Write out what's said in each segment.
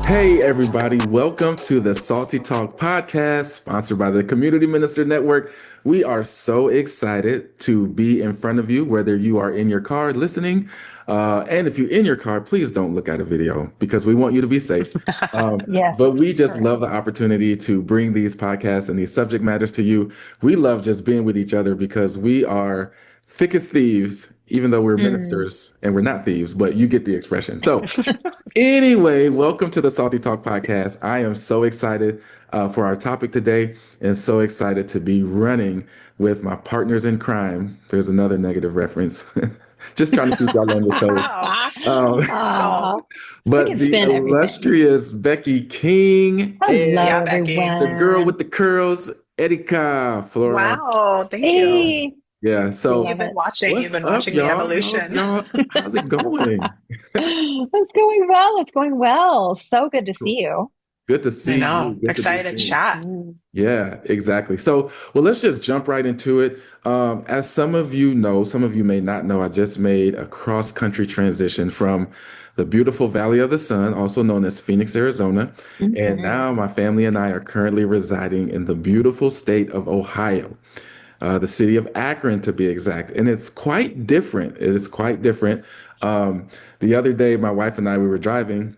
Hey, everybody, welcome to the Salty Talk podcast, sponsored by the Community Minister Network. We are so excited to be in front of you, whether you are in your car listening. And if you're in your car, please don't look at a video because we want you to be safe. Yes. But we just love the opportunity to bring these podcasts and these subject matters to you. We love just being with each other because we are thick as thieves, even though we're ministers and we're not thieves, but you get the expression. So, anyway, welcome to the Salty Talk podcast. I am so excited for our topic today and so excited to be running with my partners in crime. There's another negative reference. Just trying to keep y'all on your toes. But can the spin everything. illustrious Becky King Hello, and Yeah, Becky. everyone. the girl with the curls, Erika Flora. Wow, thank you. Hey, Yeah, so Love You've been it. watching. what's You've been up, watching the y'all? evolution. How's it going? it's going well. It's going well. So good to see you. Good to I see you. know. Good to be Excited to seen. chat. Yeah, exactly. So, well, let's just jump right into it. As some of you know, some of you may not know, I just made a cross-country transition from the beautiful Valley of the Sun, also known as Phoenix, Arizona. And now my family and I are currently residing in the beautiful state of Ohio, the city of Akron to be exact. And it's quite different. It is quite different. The other day, my wife and I, we were driving,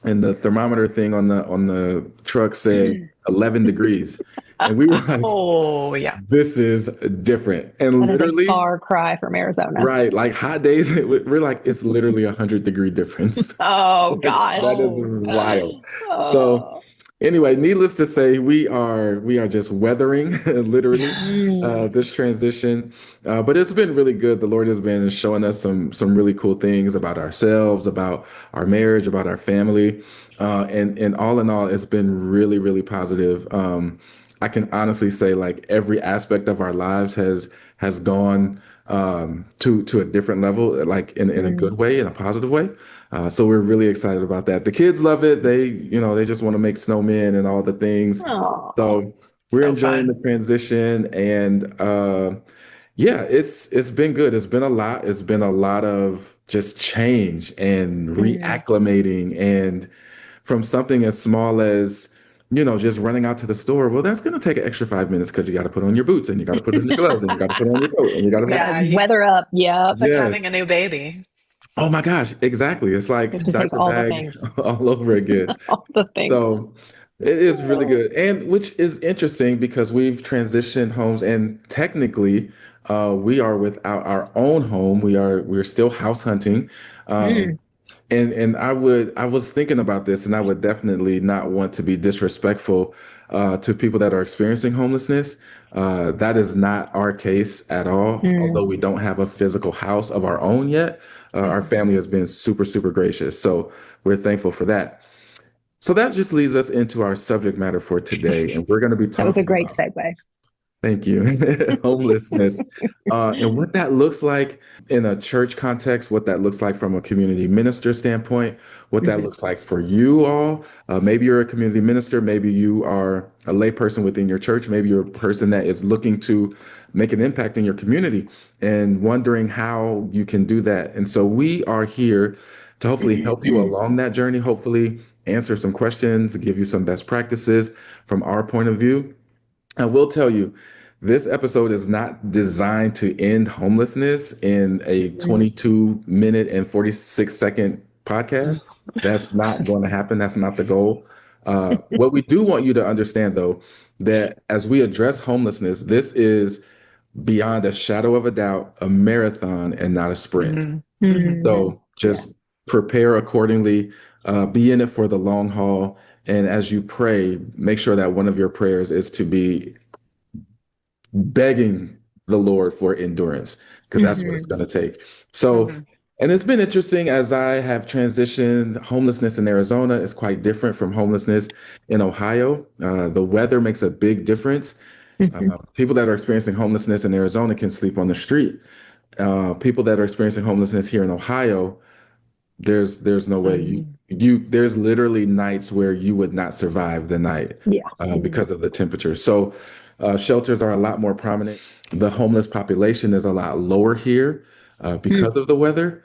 and the thermometer thing on the truck said 11 degrees, and we were like, Oh, yeah. this is different. And That is a literally, far cry from Arizona. right, like hot days, we're like, it's literally 100-degree difference. Oh, Like, gosh. that is wild. Oh. So anyway, needless to say, we are just weathering literally this transition. But it's been really good. The Lord has been showing us some really cool things about ourselves, about our marriage, about our family. And all in all, it's been really, really positive. I can honestly say like every aspect of our lives has gone to a different level, like in a good way, in a positive way. So we're really excited about that. The kids love it. They just want to make snowmen and all the things. Aw. So we're So enjoying fun. the transition, and yeah, it's been good. It's been a lot. It's been a lot of just change and reacclimating, and from something as small as just running out to the store. Well, that's going to take an extra 5 minutes because you got to put on your boots and you got to put on your gloves and you got to put on your coat and you got to. Yeah, Weather up. Yep. It's like Yes. having a new baby. Oh my gosh, exactly. It's like You have to take diaper all the bag things. all over again. All the things. So it is really good. And which is interesting because we've transitioned homes and technically we are without our own home. We're still house hunting. Um, and I was thinking about this, and I would definitely not want to be disrespectful to people that are experiencing homelessness. That is not our case at all. Although we don't have a physical house of our own yet, our family has been super, super gracious. So we're thankful for that. So that just leads us into our subject matter for today, and we're going to be That was a talking great about. segue. Thank you. Homelessness, and what that looks like in a church context, what that looks like from a community minister standpoint, what that looks like for you all. Maybe you're a community minister, maybe you are a layperson within your church, maybe you're a person that is looking to make an impact in your community and wondering how you can do that. And so we are here to hopefully help you along that journey, hopefully answer some questions, give you some best practices from our point of view. I will tell you, this episode is not designed to end homelessness in a 22-minute and 46-second podcast. That's not going to happen. That's not the goal. What we do want you to understand, though, that as we address homelessness, this is beyond a shadow of a doubt a marathon and not a sprint. So just prepare accordingly, be in it for the long haul. And as you pray, make sure that one of your prayers is to be begging the Lord for endurance, because that's what it's going to take. So, and it's been interesting as I have transitioned. Homelessness in Arizona is quite different from homelessness in Ohio. The weather makes a big difference. People that are experiencing homelessness in Arizona can sleep on the street. People that are experiencing homelessness here in Ohio There's no way Mhm. there's literally nights where you would not survive the night Yeah. Mhm. because of the temperature. So shelters are a lot more prominent. The homeless population is a lot lower here Mm, because of the weather.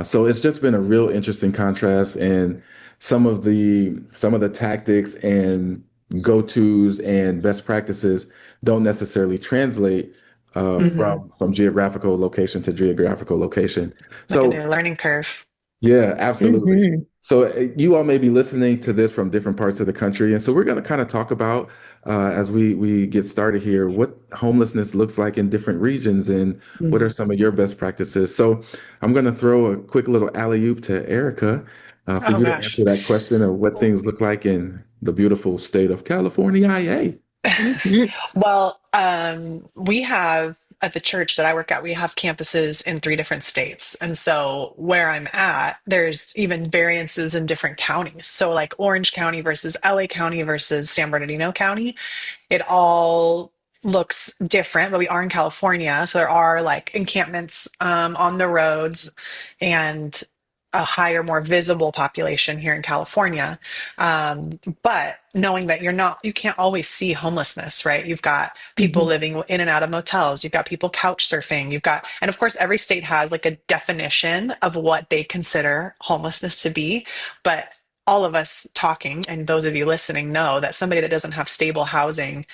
So it's just been a real interesting contrast, and some of the tactics and go-tos and best practices don't necessarily translate Mhm. from geographical location to geographical location. Like a So new learning curve. yeah, absolutely. mhm. So you all may be listening to this from different parts of the country, and so we're going to kind of talk about as we get started here what homelessness looks like in different regions and what are Mhm. some of your best practices. So I'm going to throw a quick little alley-oop to Erica for Oh you to gosh. answer that question of what things look like in the beautiful state of California. Yay. Mhm. Well, we have at the church that I work at, we have campuses in 3 different states. And so where I'm at, there's even variances in different counties. So like Orange County versus LA County versus San Bernardino County. It all looks different, but we are in California, so there are like encampments on the roads and a higher, more visible population here in California. But knowing that you can't always see homelessness, right? You've got people Mhm. living in and out of motels, you've got people couch surfing, and of course, every state has like a definition of what they consider homelessness to be. But all of us talking and those of you listening know that somebody that doesn't have stable housing,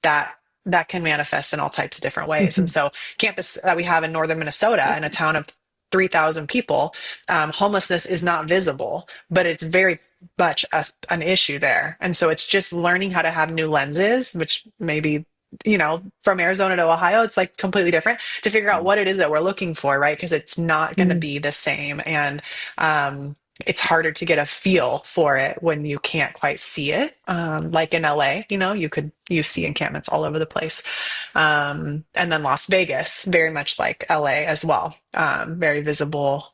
that that can manifest in all types of different ways. And Mhm. so campus that we have in northern Minnesota, in a town of 3,000 people, homelessness is not visible, but it's very much an issue there. And so it's just learning how to have new lenses, which maybe, from Arizona to Ohio, it's like completely different, to figure out what it is that we're looking for, right? Because it's not going to Mhm. be the same. And it's harder to get a feel for it when you can't quite see it. Like in LA, you see encampments all over the place. And then Las Vegas, very much like LA as well, very visible.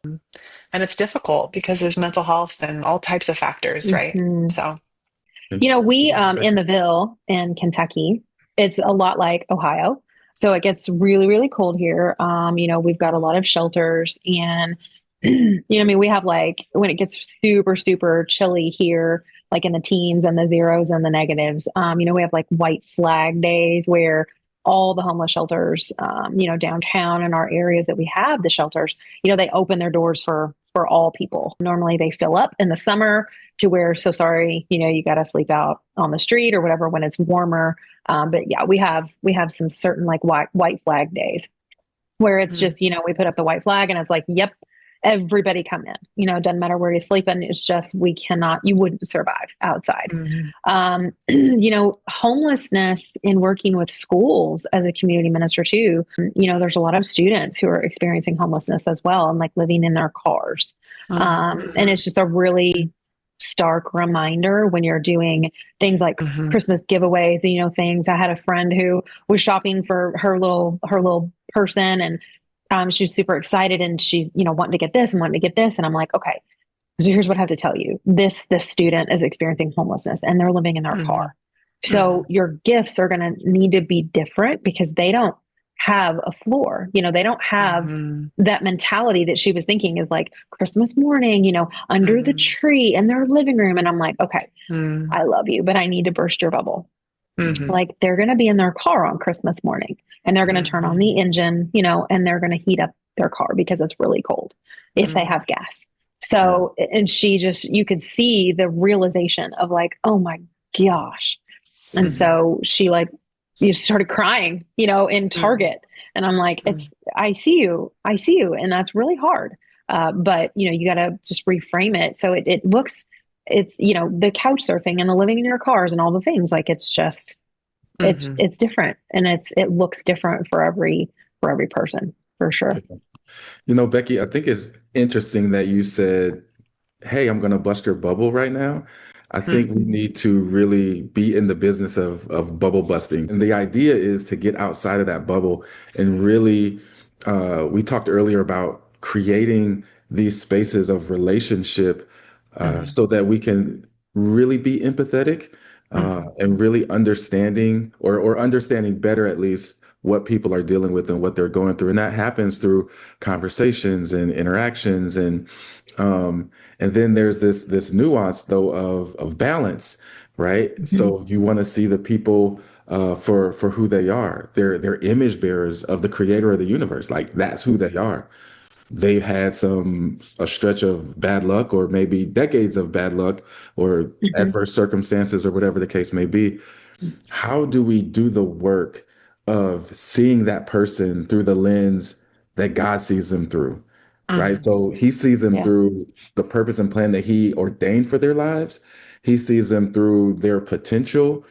And it's difficult because there's mental health and all types of factors, right? Mhm. So, We Yeah. in the Ville in Kentucky, it's a lot like Ohio. So it gets really, really cold here. We've got a lot of shelters and I mean, we have like when it gets super, super chilly here, like in the teens and the zeros and the negatives, we have like white flag days where all the homeless shelters, downtown in our areas that we have the shelters, they open their doors for all people. Normally they fill up in the summer to where so sorry you got to sleep out on the street or whatever when it's warmer, but yeah, we have some certain like white flag days where it's mm, just we put up the white flag and it's like yep, everybody come in, it doesn't matter where you sleep, and it's just you wouldn't survive outside. mm, Homelessness in working with schools as a community minister too, there's a lot of students who are experiencing homelessness as well and like living in their cars. And mm, it's just a really stark reminder when you're doing things like mhm, Christmas giveaways, things. I had a friend who was shopping for her little person, and she was super excited and she's, wanting to get this and wanting to get this. And I'm like, okay, so here's what I have to tell you. This student is experiencing homelessness and they're living in their mhm, car. So mhm, your gifts are going to need to be different because they don't have a floor. They don't have mhm, that mentality that she was thinking is like Christmas morning, under the mhm, tree in their living room. And I'm like, okay, mhm, I love you, but I need to burst your bubble. mhm, Like they're going to be in their car on Christmas morning and they're going to turn on mhm, the engine, and they're going to heat up their car because it's really cold if they mhm, have gas. Yeah. So, and you could see the realization of like, oh my gosh. And mhm, so she like, you started crying, in mhm, Target. And I'm like, mhm, I see you. And that's really hard. But you got to just reframe it. So it looks, it's, the couch surfing and the living in your cars and all the things like it's just, mhm. it's different and it looks different for every person for sure. Becky, I think it's interesting that you said, hey, I'm going to bust your bubble right now. I think we Mhm. need to really be in the business of bubble busting. And the idea is to get outside of that bubble and really, we talked earlier about creating these spaces of relationship Mhm. so that we can really be empathetic Mhm. and really understanding or understanding better at least what people are dealing with and what they're going through. And that happens through conversations and interactions. And then there's this nuance though of balance, right? Mhm. So you want to see the people for who they are. They're image bearers of the creator of the universe. Like that's who they are. They've had a stretch of bad luck or maybe decades of bad luck or Mhm. adverse circumstances or whatever the case may be. How do we do the work of seeing that person through the lens that God sees them through? Right. Mhm. So he sees them Yeah. through the purpose and plan that he ordained for their lives. He sees them through their potential.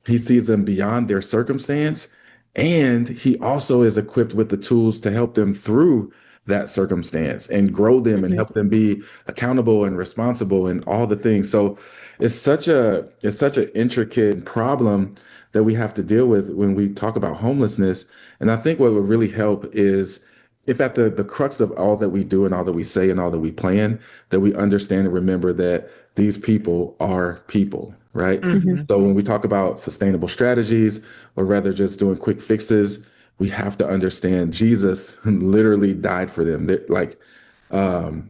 He sees them beyond their circumstance. And he also is equipped with the tools to help them through that circumstance and grow them and Mhm. help them be accountable and responsible and all the things. So it's such an intricate problem that we have to deal with when we talk about homelessness. And I think what would really help is if at the crux of all that we do and all that we say and all that we plan, that we understand and remember that these people are people, right? Mhm. Mhm. So when we talk about sustainable strategies, or rather just doing quick fixes, we have to understand Jesus literally died for them.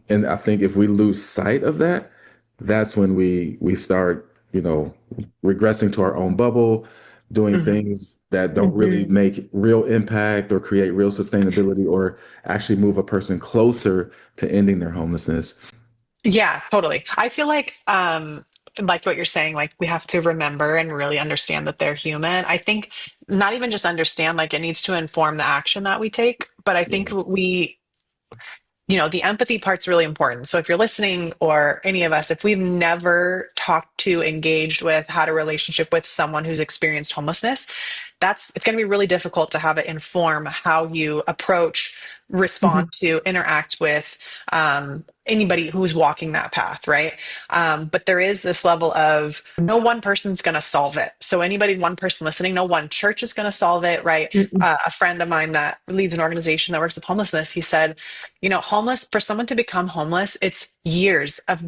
And I think if we lose sight of that, that's when we start, regressing to our own bubble, doing Mhm. things that don't really Mhm. make real impact or create real sustainability or actually move a person closer to ending their homelessness. Yeah, totally. I feel like what you're saying, like we have to remember and really understand that they're human. I think not even just understand, like it needs to inform the action that we take, but I think Yeah. the empathy part's really important. So if you're listening or any of us, if we've never talked to, engaged with, had a relationship with someone who's experienced homelessness, it's going to be really difficult to have it inform how you approach, Mhm. respond to, interact with anybody who's walking that path, right? But there is this level of no one person's going to solve it. So anybody, one person listening, no one church is going to solve it, right? Mhm. A friend of mine that leads an organization that works with homelessness, he said, homeless, for someone to become homeless, it's years of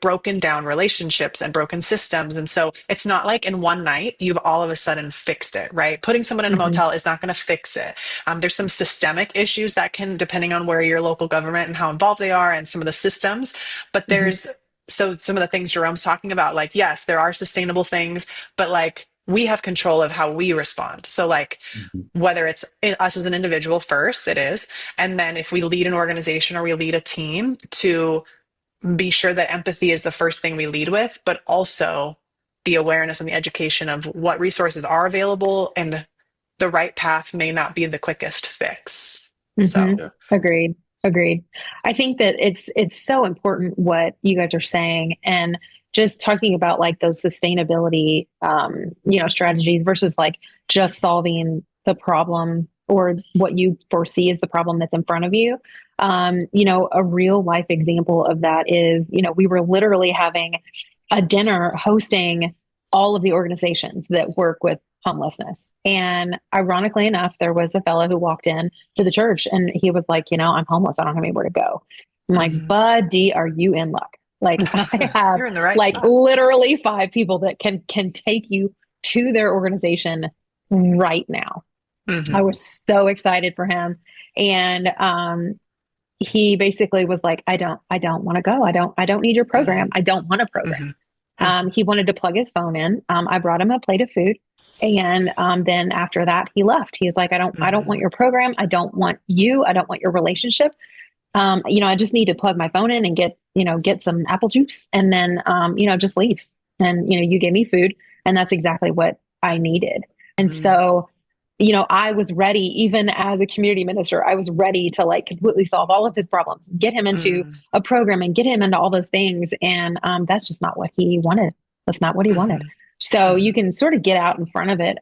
broken down relationships and broken systems. And so it's not like in one night you've all of a sudden fixed it, right? Putting someone in a Mhm. motel is not going to fix it. There's some systemic issues that can, depending on where your local government and how involved they are and some of the systems, but Mhm. so some of the things Jerome's talking about, like, yes, there are sustainable things, but like, we have control of how we respond. So like, Mhm. whether it's in us as an individual first, it is. And then if we lead an organization or we lead a team, to be sure that empathy is the first thing we lead with, but also the awareness and the education of what resources are available, and the right path may not be the quickest fix. Mhm. So, Yeah. Agreed. Agreed. I think that it's so important what you guys are saying, and just talking about like those sustainability strategies versus like just solving the problem or what you foresee as the problem that's in front of you. A real life example of that is, we were literally having a dinner hosting all of the organizations that work with homelessness. And ironically enough, there was a fellow who walked in to the church and he was like, I'm homeless. I don't have anywhere to go. I'm like, mhm. buddy, are you in luck? Like I have You're in the right like spot. literally 5 people that can take you to their organization right now. I Hmm. was so excited for him. And he basically was like, I don't want to go. I don't need your program. Hmm. I don't want a program. Hmm. Hmm. He wanted to plug his phone in. I brought him a plate of food. And then after that, he left. He's like, I don't want Hmm. your program. I don't want you. I don't want your relationship. I just need to plug my phone in and get some apple juice and then, just leave. And, you gave me food and that's exactly what I needed. And Hmm. so, I was ready, even as a community minister, I was ready to like completely solve all of his problems, get him into Hmm. a program and get him into all those things. And that's just not what he wanted. That's not what he wanted. Hmm. So you can sort of get out in front of it.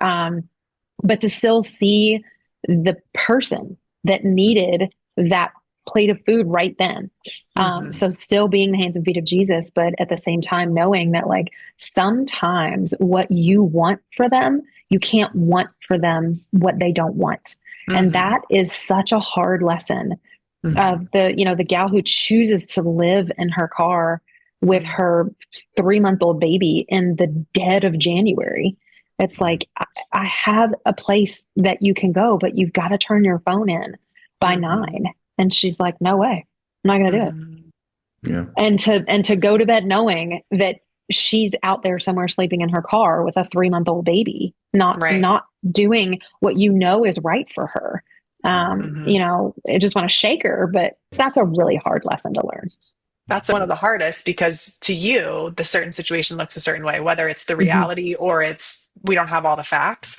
But to still see the person that needed that plate of food right then. Hmm. So still being the hands and feet of Jesus, but at the same time knowing that like sometimes what you want for them, you can't want for them what they don't want. And Hmm. that is such a hard lesson Hmm. of the gal who chooses to live in her car with Hmm. her 3-month-old baby in the dead of January. It's Mhm. like, I have a place that you can go, but you've got to turn your phone in by Mhm. 9. And she's like, no way, I'm not going to do it. Mhm. Yeah. And to go to bed knowing that she's out there somewhere sleeping in her car with a 3-month-old baby, Right. not doing what you know is right for her. Mhm. Mhm. I just want to shake her, but that's a really hard lesson to learn. That's one of the hardest because to you, the certain situation looks a certain way, whether it's the Hmm. reality or it's we don't have all the facts.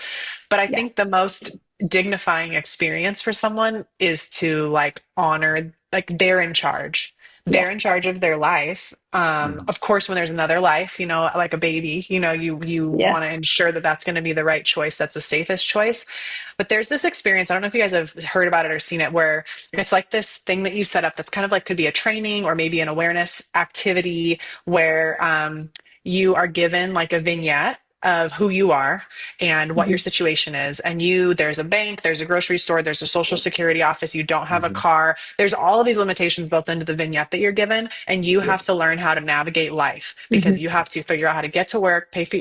But I Yes. think the most dignifying experience for someone is to like honor, like they're in charge. They're Yes. in charge of their life. Mhm. Of course, when there's another life, like a baby, you want to Yes. ensure that that's going to be the right choice. That's the safest choice. But there's this experience. I don't know if you guys have heard about it or seen it, where it's like this thing that you set up that's kind of like could be a training or maybe an awareness activity where you are given like a vignette of who you are and what your Hmm. situation is. And there's a bank, there's a grocery store, there's a social security office, you don't have a Mhm. car. There's all of these limitations built into the vignette that you're given. And you Yeah. have to learn how to navigate life because Hmm. you have to figure out how to get to work, pay for,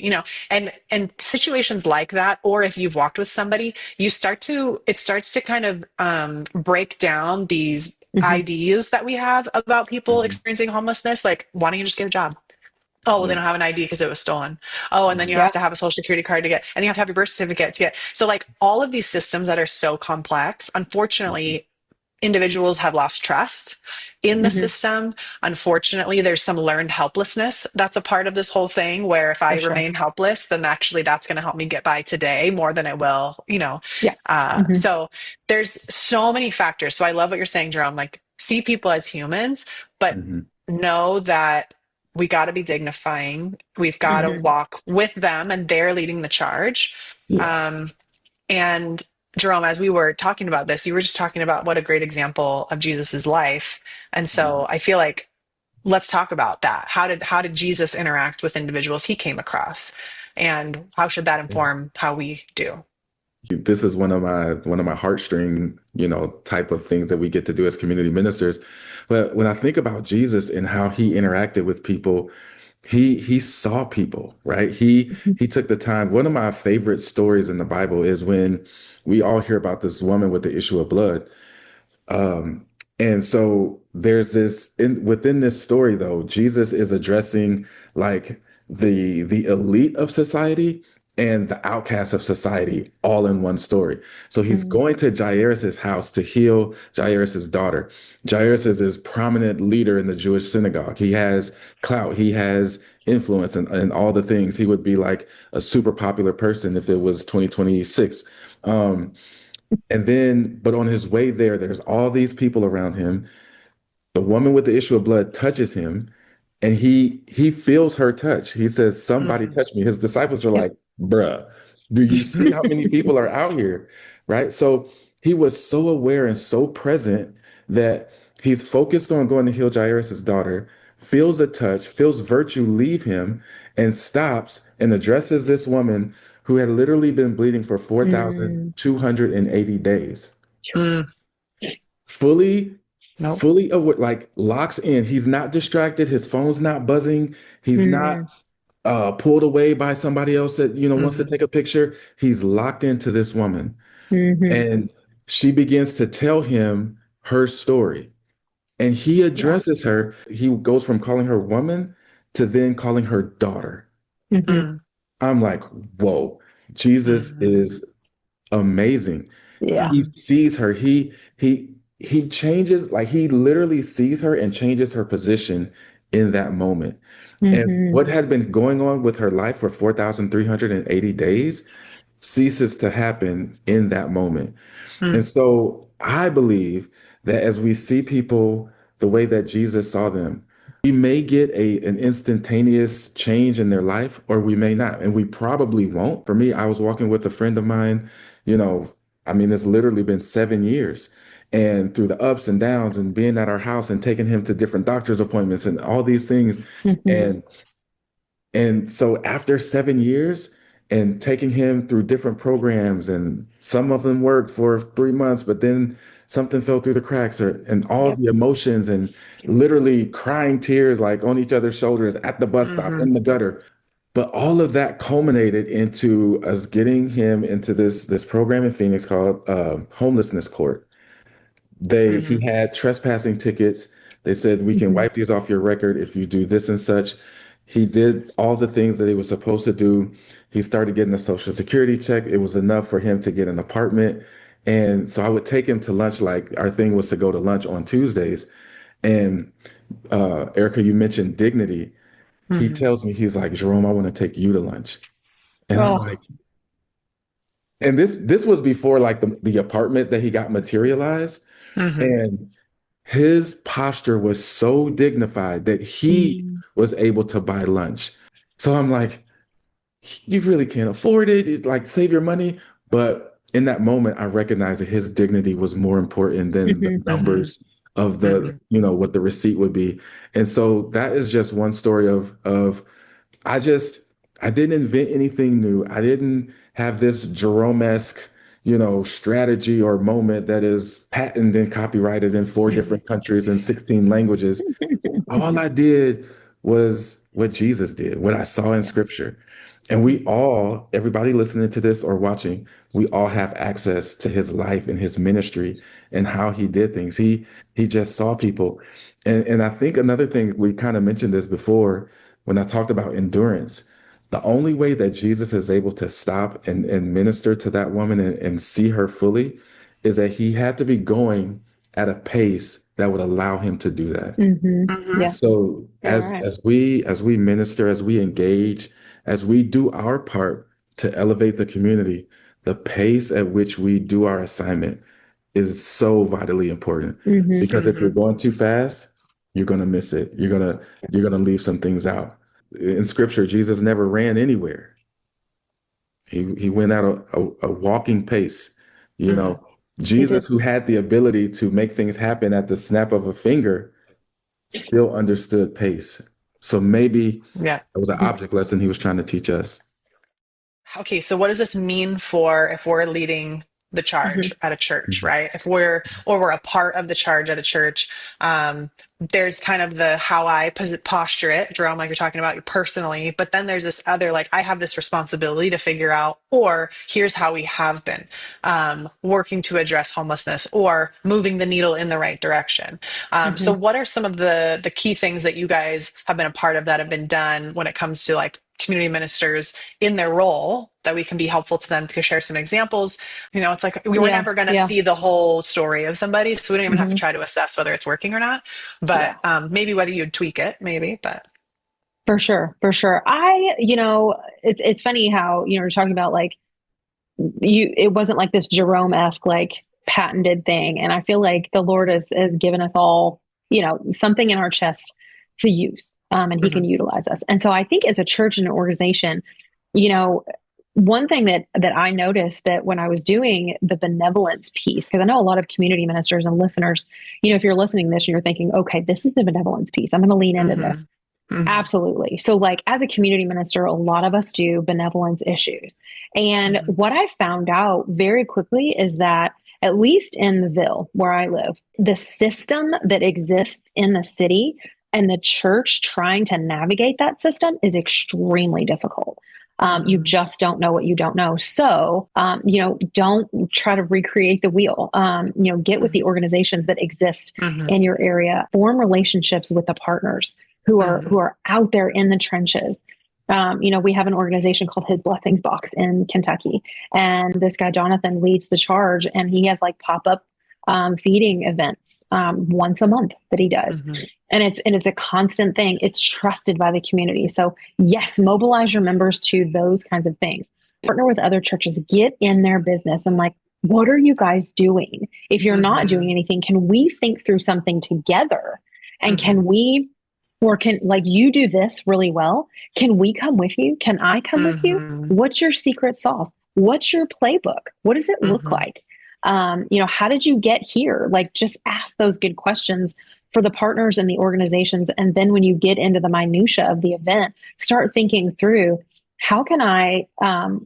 and situations like that. Or if you've walked with somebody, it starts to kind of break down these Hmm. ideas that we have about people Mhm. experiencing homelessness. Like, why don't you just get a job? Oh, well, they Yeah. don't have an ID because it was stolen. Oh, and then you Mhm. have Yeah. to have a social security card to get, and you have to have your birth certificate to get. So, like, all of these systems that are so complex, Mhm. unfortunately, individuals have lost trust in the Hmm. system. Unfortunately, there's some learned helplessness that's a part of this whole thing where if I For sure. remain helpless, then actually that's going to help me get by today more than it will. Yeah. Hmm. So there's so many factors. So I love what you're saying, Jerome. Like, see people as humans, but Mhm. know that we got to be dignifying. We've got to Hmm. walk with them and they're leading the charge. Yeah. Um, and Jerome, as we were talking about this, you were just talking about what a great example of Jesus's life. And Mhm. so I feel like let's talk about that. How did Jesus interact with individuals he came across? And how should that inform how we do? This is one of my heartstring, type of things that we get to do as community ministers. But when I think about Jesus and how he interacted with people, he saw people, right? He took the time. One of my favorite stories in the Bible is when we all hear about this woman with the issue of blood. Um, and so there's within this story though, Jesus is addressing like the elite of society and the outcasts of society all in one story. So he's Hmm. going to Jairus's house to heal Jairus's daughter. Jairus is this prominent leader in the Jewish synagogue. He has clout, he has influence and all the things. He would be like a super popular person if it was 2026. Um, and then, but on his way there, there's all these people around him. The woman with the issue of blood touches him, and he feels her touch. He says, "Somebody Mm. touch me." His disciples are Yep. like, "Bruh, do you see how many people are out here?" Right? So he was so aware and so present that he's focused on going to heal Jairus's daughter, feels a touch, feels virtue leave him, and stops and addresses this woman who had literally been bleeding for Mm. 4,280 days. Mm. Fully, Nope. fully aware, like locks in. He's not distracted. His phone's not buzzing. He's not Hmm. pulled away by somebody else that wants to Mhm. take a picture. He's locked into this woman, Hmm. and she begins to tell him her story. And he Yeah. addresses her. He goes from calling her woman to then calling her daughter. Hmm. Mm. I'm like, whoa, Jesus Mhm. is amazing. Yeah. He Mhm. sees her. He changes, like he literally sees her and changes her position in that moment. And Hmm. what had been going on with her life for 4,380 days ceases to happen in that moment. And Mm. so I believe that as we see people the way that Jesus saw them, we may get an instantaneous change in their life, or we may not. And we probably won't. For me, I was walking with a friend of mine, you know, I mean, it's literally been 7 years. And through the ups and downs and being at our house and taking him to different doctor's appointments and all these things. Hmm. And so after 7 years and taking him through different programs, and some of them worked for 3 months, but then something fell through the cracks, and all Yep. the emotions and literally crying tears like on each other's shoulders at the bus stop, in Mhm. the gutter. But all of that culminated into us getting him into this program in Phoenix called Homelessness Court. He Hmm. had trespassing tickets. They said we can Hmm. wipe these off your record if you do this and such. He did all the things that he was supposed to do. He started getting a social security check. It was enough for him to get an apartment. And so I would take him to lunch. Like our thing was to go to lunch on Tuesdays. And Erica, you mentioned dignity. He Hmm. tells me, he's like, Jerome, I want to take you to lunch. And I'm Oh. like, and this was before like the apartment that he got materialized. Hmm. And his posture was so dignified that he Mm. was able to buy lunch. So I'm like, you really can't afford it. Like, save your money. But in that moment, I recognized that his dignity was more important than the Hmm. Hmm. numbers of Hmm. what the receipt would be. And so that is just one story of I just I didn't invent anything new. I didn't have this Jerome-esque, strategy or moment that is patented and copyrighted in four different countries and 16 languages. All I did was what Jesus did, what I saw in Yeah. scripture. And we all, everybody listening to this or watching, we all have access to his life and his ministry and how he did things. He just saw people. And I think another thing, we kind of mentioned this before when I talked about endurance. The only way that Jesus is able to stop and minister to that woman and see her fully is that he had to be going at a pace that would allow him to do that. Hmm. Hmm. Yeah. So You're as right. as we as we minister, as we engage, as we do our part to elevate the community, the pace at which we do our assignment is so vitally important. Hmm. Because if you're Hmm. going too fast, you're gonna miss it. You're gonna leave some things out. In scripture, Jesus never ran anywhere. He went at a walking pace. You Hmm. know, He did. Jesus, who had the ability to make things happen at the snap of a finger, still understood pace. So maybe Yeah. it was an Mhm. object lesson he was trying to teach us. Okay, so what does this mean for if we're leading the charge Mhm. at a church, Mhm. right? If we're a part of the charge at a church, there's kind of the how I posture it, Jerome, like you're talking about you personally, but then there's this other like I have this responsibility to figure out, or here's how we have been working to address homelessness or moving the needle in the right direction. So, Mhm. what are some of the key things that you guys have been a part of that have been done when it comes to like community ministers in their role that we can be helpful to them to share some examples? It's like we were Yeah. never going to Yeah. see the whole story of somebody, so we don't even have to Hmm. try to assess whether it's working or not. But Yeah. maybe whether you'd tweak it, maybe. But For sure. For sure. It's funny how, you're talking about like it wasn't like this Jerome-esque like patented thing. And I feel like the Lord has given us all, something in our chest to use. And he can mhm, utilize us. And so I think as a church and an organization, you know, one thing that I noticed that when I was doing the benevolence piece, because I know a lot of community ministers and listeners, if you're listening to this and you're thinking, okay, this is the benevolence piece, I'm going to lean into this. mhm, mhm, Absolutely. So, like, as a community minister, a lot of us do benevolence issues. And mhm, what I found out very quickly is that, at least in the Ville where I live, the system that exists in the city and the church trying to navigate that system is extremely difficult. You mhm, just don't know what you don't know. So, don't try to recreate the wheel. Get with the mhm, organizations that exist mhm, in your area, form relationships with the partners who mhm, are out there in the trenches. We have an organization called His Blessings Box in Kentucky, and this guy Jonathan leads the charge, and he has like pop up feeding events once a month that he does, mhm, and it's a constant thing. It's trusted by the community. So yes, mobilize your members to those kinds of things. Partner with other churches. Get in their business and like, what are you guys doing? If you're not doing mhm, anything, can we think through something together? And can mhm, we or can like you do this really well? Can we come with you? Can I come with you? mhm, What's your secret sauce? What's your playbook? What does it look mhm, like? How did you get here? Like just ask those good questions for the partners and the organizations. And then when you get into the minutia of the event, start thinking through how can I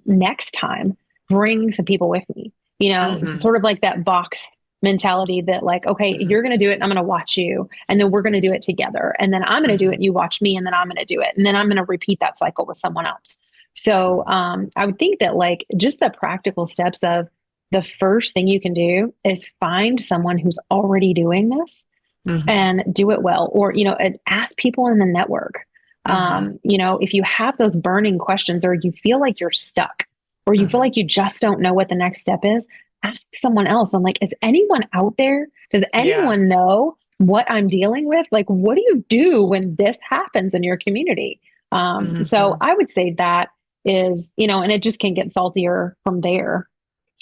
next time bring some people with me? It's mhm, sort of like that box mentality that like, okay, Mhm. you're going to do it and I'm going to watch you. And then we're going to do it together. And then I'm going to do it Mhm. and you watch me and then I'm going to do it. And then I'm going to repeat that cycle with someone else. So I would think that like just the practical steps of the first thing you can do is find someone who's already doing this Mhm. and do it well, or and ask people in the network. Mhm. If you have those burning questions or you feel like you're stuck or you feel Mhm. like you just don't know what the next step is, ask someone else. I'm like, is anyone out there? Does Yeah. anyone know what I'm dealing with? Like, what do you do when this happens in your community? So Mhm. I would say that is, and it just can get saltier from there.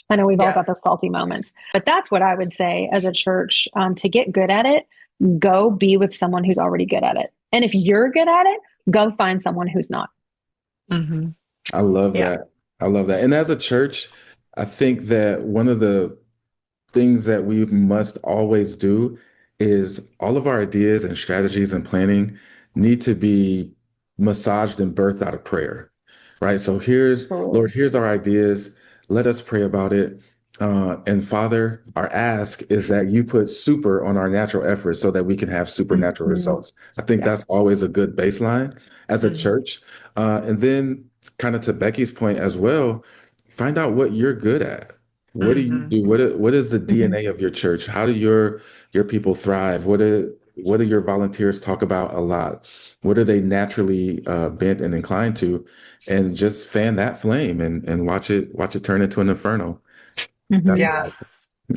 I know we've all Yeah. got those salty moments, but that's what I would say as a church, to get good at it, go be with someone who's already good at it. And if you're good at it, go find someone who's not. Mhm. I love Yeah. that. I love that. And as a church, I think that one of the things that we must always do is all of our ideas and strategies and planning need to be massaged and birthed out of prayer, right? So Lord, Absolutely. here's our ideas. Let us pray about it. And Father, our ask is that you put super on our natural efforts so that we can have supernatural Mhm. results. I think Yeah. that's always a good baseline as a Mhm. church. And then, kind of to Becky's point as well, find out what you're good at. What do you Mhm. do? What is the Mhm. DNA of your church? How do your people thrive? What do your volunteers talk about a lot? What are they naturally bent and inclined to? And just fan that flame and watch it turn into an inferno. That's Mhm. what Yeah. I.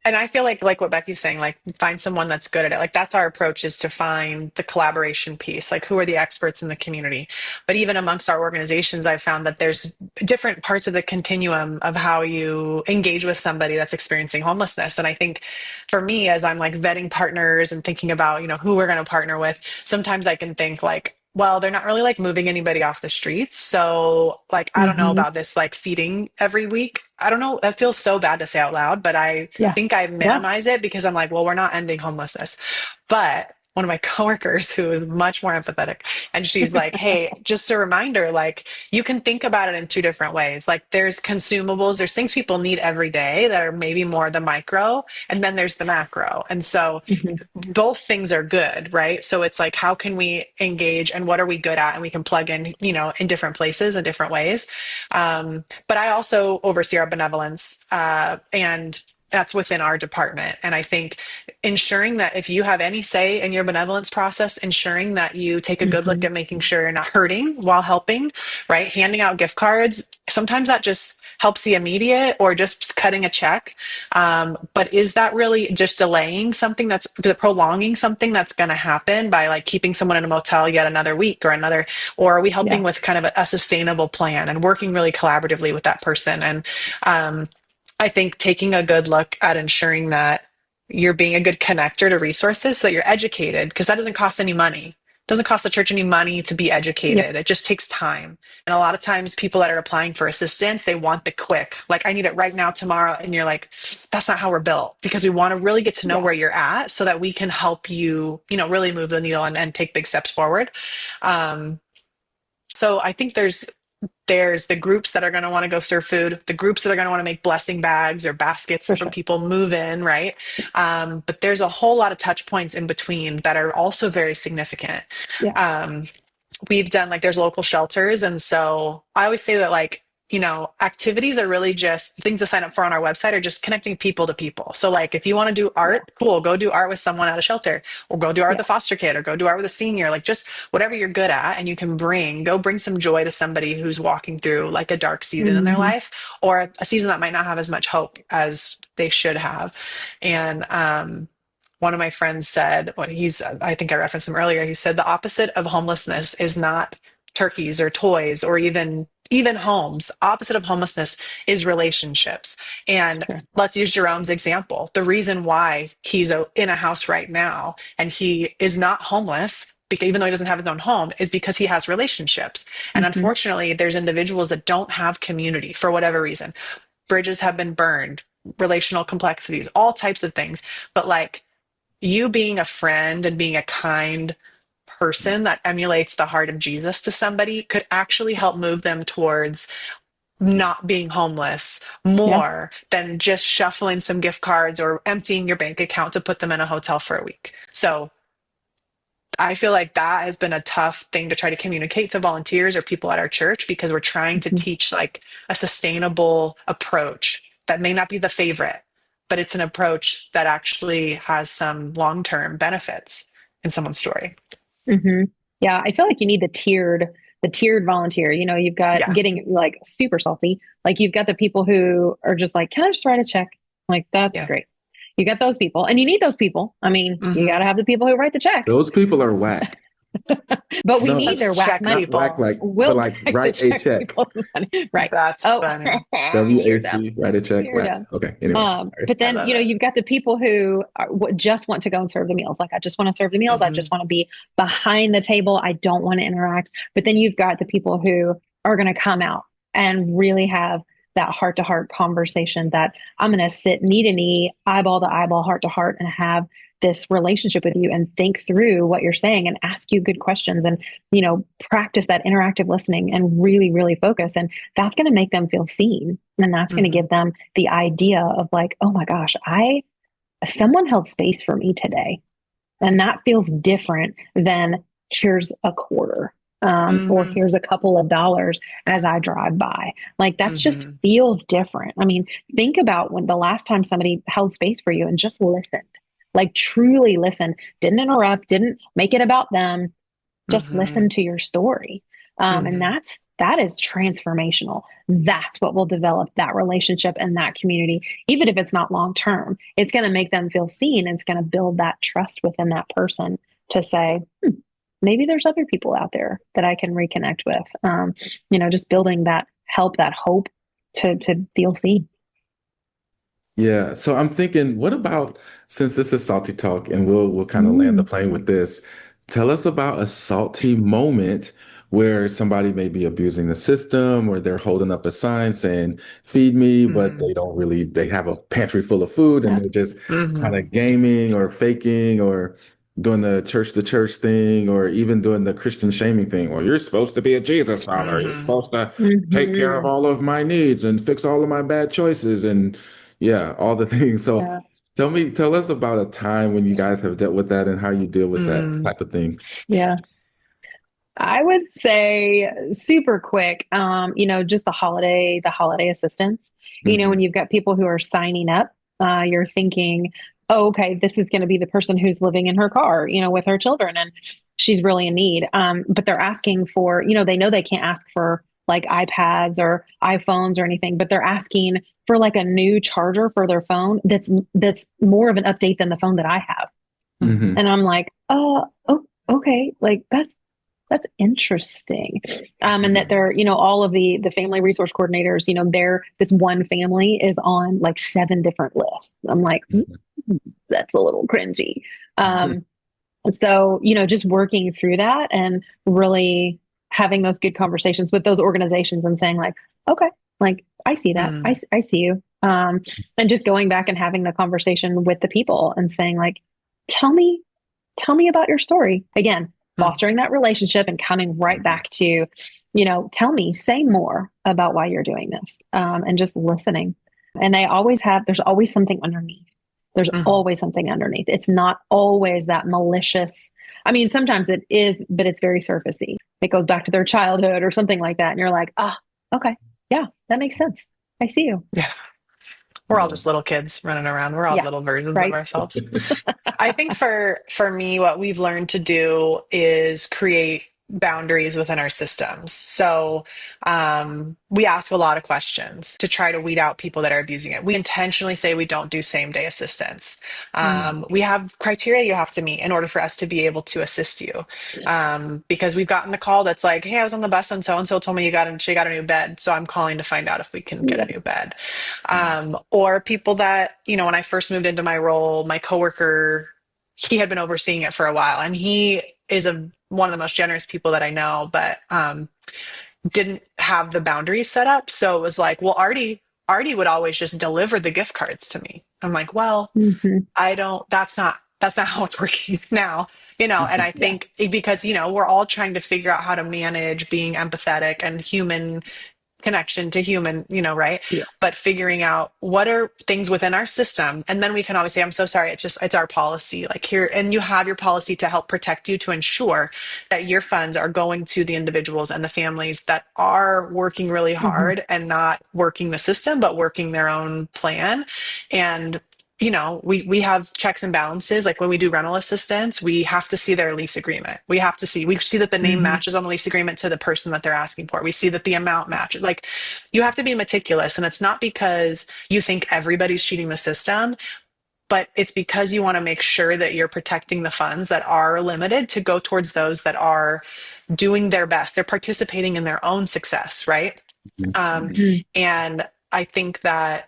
And I feel like what Becky's saying, like find someone that's good at it. Like that's our approach, is to find the collaboration piece. Like who are the experts in the community? But even amongst our organizations, I've found that there's different parts of the continuum of how you engage with somebody that's experiencing homelessness. And I think for me, as I'm like vetting partners and thinking about, who we're going to partner with, sometimes I can think like, well, they're not really like moving anybody off the streets. So like, I don't know Mhm. about this like feeding every week. I don't know. That feels so bad to say out loud, but I Yeah. think I Yeah. minimize it because I'm like, well, we're not ending homelessness. But one of my coworkers who is much more empathetic, and she's like, hey, just a reminder, like you can think about it in two different ways. Like there's consumables, there's things people need every day that are maybe more the micro, and then there's the macro. And so Mhm. both things are good, right? So it's like, how can we engage and what are we good at? And we can plug in, in different places in different ways. But I also oversee our benevolence, and that's within our department. And I think ensuring that if you have any say in your benevolence process, ensuring that you take a good look Mhm. at making sure you're not hurting while helping, right? Handing out gift cards, sometimes that just helps the immediate or just cutting a check. But is that really just delaying something that's prolonging something that's going to happen by like keeping someone in a motel yet another week or another, or are we helping Yeah. with kind of a sustainable plan and working really collaboratively with that person? And um, I think taking a good look at ensuring that you're being a good connector to resources so that you're educated, because that doesn't cost any money. It doesn't cost the church any money to be Yep. educated. It just takes time. And a lot of times people that are applying for assistance, they want the quick, like I need it right now, tomorrow. And you're like, that's not how we're built, because we want to really get to know Yeah. where you're at so that we can help you, really move the needle and take big steps forward. Um, so I think there's the groups that are going to want to go serve food, the groups that are going to want to make blessing bags or baskets For for sure. people move in, right? But there's a whole lot of touch points in between that are also very significant. Yeah. Um, we've done like there's local shelters, and so I always say that like, activities are really just things to sign up for on our website are just connecting people to people. So like if you want to do Yeah. art, cool, go do art with someone at a shelter, or go do art with Yeah. a foster kid, or go do art with a senior, like just whatever you're good at and you can bring some joy to somebody who's walking through like a dark season in their Mhm. life, or a season that might not have as much hope as they should have. And one of my friends said, I think I referenced him earlier, he said the opposite of homelessness is not turkeys or toys or even homes. Opposite of homelessness is relationships. And Sure. let's use Jerome's example. The reason why he's in a house right now and he is not homeless, because even though he doesn't have his own home, is because he has relationships. And Mhm. unfortunately, there's individuals that don't have community for whatever reason. Bridges have been burned, relational complexities, all types of things. But like, you being a friend and being a kind person that emulates the heart of Jesus to somebody could actually help move them towards not being homeless Yeah. more than just shuffling some gift cards or emptying your bank account to put them in a hotel for a week. So I feel like that has been a tough thing to try to communicate to volunteers or people at our church, because we're trying to Mhm. teach like a sustainable approach that may not be the favorite, but it's an approach that actually has some long-term benefits in someone's story. Hmm. Yeah, I feel like you need the tiered volunteer. You know, you've got Yeah. getting like super salty. Like you've got the people who are just like, can I just write a check? Like that's Yeah. great. You got those people, and you need those people. I mean, you got Hmm. to have the people who write the checks, Those people are whack. but we need No, That's their whack check money. not whack people. like, but We'll like take the write a check check. people's money. Right. That's Oh, funny. you're dumb. WAC, write a check, You're whack. dumb. Okay, anyway. Sorry. But I then, love you know, it. you've got the people who just want to go and serve the meals. Like, I just want to serve the meals. I Hmm. just want to be behind the table. I don't want to interact. But then you've got the people who are going to come out and really have that heart to heart conversation that I'm going to sit knee to knee, eyeball to eyeball, heart to heart, and have this relationship with you and think through what you're saying and ask you good questions and, you know, practice that interactive listening and really, really focus. And that's going to make them feel seen. And that's going to Hmm. give them the idea of like, oh my gosh, someone held space for me today. And that feels different than here's a quarter. Or Hmm. here's a couple of dollars as I drive by. Like that just Hmm. feels different. I mean, think about when the last time somebody held space for you and just listened, like truly listened, didn't interrupt, didn't make it about them, just Hmm. listen to your story. And Hmm. that is transformational. That's what will develop that relationship and that community, even if it's not long term. It's going to make them feel seen. And it's going to build that trust within that person to say, maybe there's other people out there that I can reconnect with. You know, just building that help, that hope to feel seen. Yeah, so I'm thinking, what about, since this is salty talk and we'll kind of land the Mm, plane with this, tell us about a salty moment where somebody may be abusing the system or they're holding up a sign saying, feed me, but Hmm. they don't really, they have a pantry full of food and yeah. they're just kind Hmm. of gaming or faking or doing the church to church thing or even doing the Christian shaming thing. Well, you're supposed to be a Jesus follower. You're Hmm. supposed to take care of Hmm. all of my needs and fix all of my bad choices and yeah, all the things. So Yeah. tell us about a time when you guys have dealt with that and how you deal with that Hmm. type of thing. Yeah. I would say super quick, you know, just the holiday assistance. You know, when Hmm. you've got people who are signing up, you're thinking, oh, okay, this is going to be the person who's living in her car, you know, with her children, and she's really in need. But they're asking for, you know they can't ask for like iPads or iPhones or anything, but they're asking for like a new charger for their phone that's more of an update than the phone that I have. Hmm. And I'm like, oh, okay, like that's interesting. And that they're, you know, all of the family resource coordinators, you know, this one family is on like 7 different lists. I'm like, that's a little cringy. Um, so, you know, just working through that and really having those good conversations with those organizations and saying like, okay, like I see that. Hmm. I see you. And just going back and having the conversation with the people and saying like, tell me tell me about your story. Again, fostering that relationship and coming right back to, you know, tell me, say more about why you're doing this, and just listening. And there's always something underneath. There's Hmm. always something underneath. It's not always that malicious. I mean, sometimes it is, but it's very surfacey. It goes back to their childhood or something like that. And you're like, ah, okay. Yeah, that makes sense. I see you. Yeah. We're all Yeah. just little kids running around. We're all Yeah, little versions of right. ourselves. I think for me, what we've learned to do is create boundaries within our systems. So we ask a lot of questions to try to weed out people that are abusing it. We intentionally say we don't do same day assistance. Mm, We have criteria you have to meet in order for us to be able to assist you. Because we've gotten the call that's like, hey, I was on the bus and so told me she got a new bed. So I'm calling to find out if we can get yeah. a new bed. Or people that, you know, when I first moved into my role, my coworker, he had been overseeing it for a while, and he is one of the most generous people that I know, but didn't have the boundaries set up. So it was like, well, Artie would always just deliver the gift cards to me. I'm like, well, Hmm. I don't, that's not how it's working now, you know. And I think because, you know, we're all trying to figure out how to manage being empathetic and human connection to human, right? Yeah. But figuring out what are things within our system. And then we can always say, I'm so sorry. It's our policy. Like here, and you have your policy to help protect you, to ensure that your funds are going to the individuals and the families that are working really Mhm. hard and not working the system, but working their own plan. And we have checks and balances. Like when we do rental assistance, we have to see their lease agreement. We see that the name Mhm. matches on the lease agreement to the person that they're asking for. We see that the amount matches. Like you have to be meticulous. And it's not because you think everybody's cheating the system, but it's because you want to make sure that you're protecting the funds that are limited to go towards those that are doing their best. They're participating in their own success, right? Um, Mhm. and I think that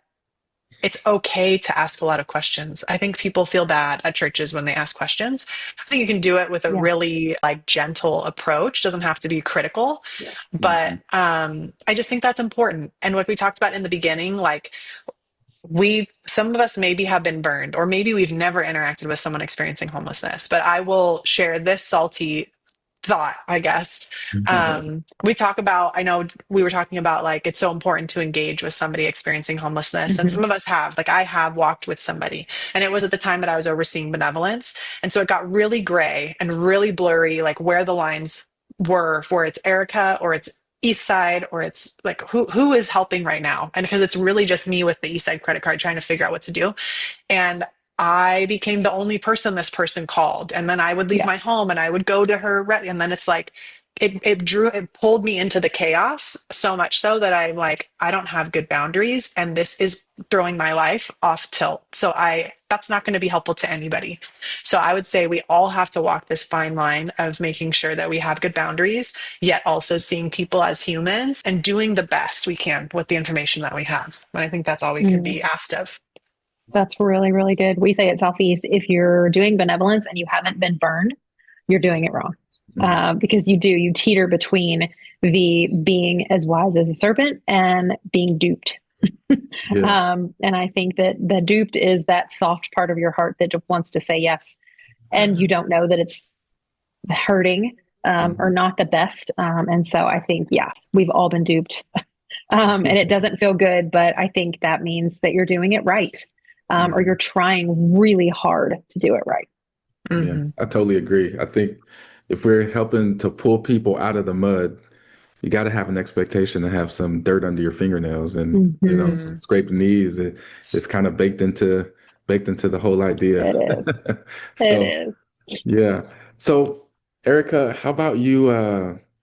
it's okay to ask a lot of questions. I think people feel bad at churches when they ask questions. I think you can do it with a Yeah. really like gentle approach. Doesn't have to be critical, but Mhm. I just think that's important. And what we talked about in the beginning, like some of us maybe have been burned, or maybe we've never interacted with someone experiencing homelessness. But I will share this salty thought, I guess. We talk about, I know we were talking about like it's so important to engage with somebody experiencing homelessness. And Mhm. some of us have, like I have walked with somebody, and it was at the time that I was overseeing benevolence. And so it got really gray and really blurry, like where the lines were for it's Erica or it's East Side, or it's like who is helping right now. And because it's really just me with the East Side credit card trying to figure out what to do. And I became the only person this person called. And then I would leave Yeah. my home and I would go to her. And then it's like, it pulled me into the chaos so much so that I'm like, I don't have good boundaries. And this is throwing my life off tilt. So that's not going to be helpful to anybody. So I would say we all have to walk this fine line of making sure that we have good boundaries, yet also seeing people as humans and doing the best we can with the information that we have. And I think that's all we can Mm. be asked of. That's really, really good. We say at Southeast, if you're doing benevolence and you haven't been burned, you're doing it wrong. Mhm. Because you teeter between the being as wise as a serpent and being duped. Yeah. And I think that the duped is that soft part of your heart that just wants to say yes. And you don't know that it's hurting or Mhm. not the best. And so I think, yes, we've all been duped. And it doesn't feel good, but I think that means that you're doing it right, or Mhm. you're trying really hard to do it right. Yeah, Hmm. I totally agree. I think if we're helping to pull people out of the mud, you got to have an expectation to have some dirt under your fingernails and, Mhm. some Hmm. scraped knees. It's kind of baked into the whole idea. It is. It So, is. yeah. So, Erica, how about you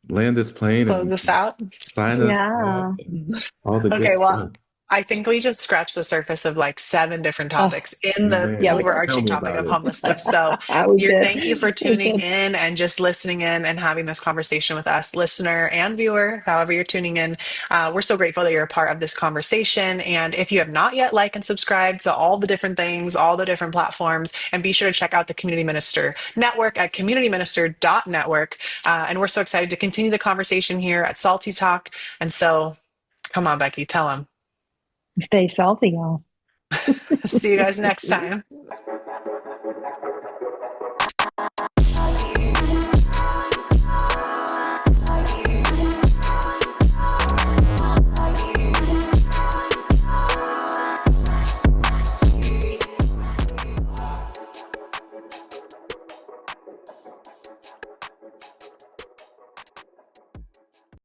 land this plane Close and this out. sign us off Yeah. and all the good Okay, well, stuff? I think we just scratched the surface of like seven different Oh, topics in the yeah, Man, we did. tell overarching me topic about of it. homelessness. So, We did. thank you for We tuning did. in and just listening in and having this conversation with us, listener and viewer, however you're tuning in. We're so grateful that you're a part of this conversation. And if you have not yet liked and subscribed to all the different things, all the different platforms, and be sure to check out the Community Minister Network at communityminister.network. And we're so excited to continue the conversation here at Salty Talk. And so, come on, Becky, tell them. Stay salty, y'all. See you guys next time.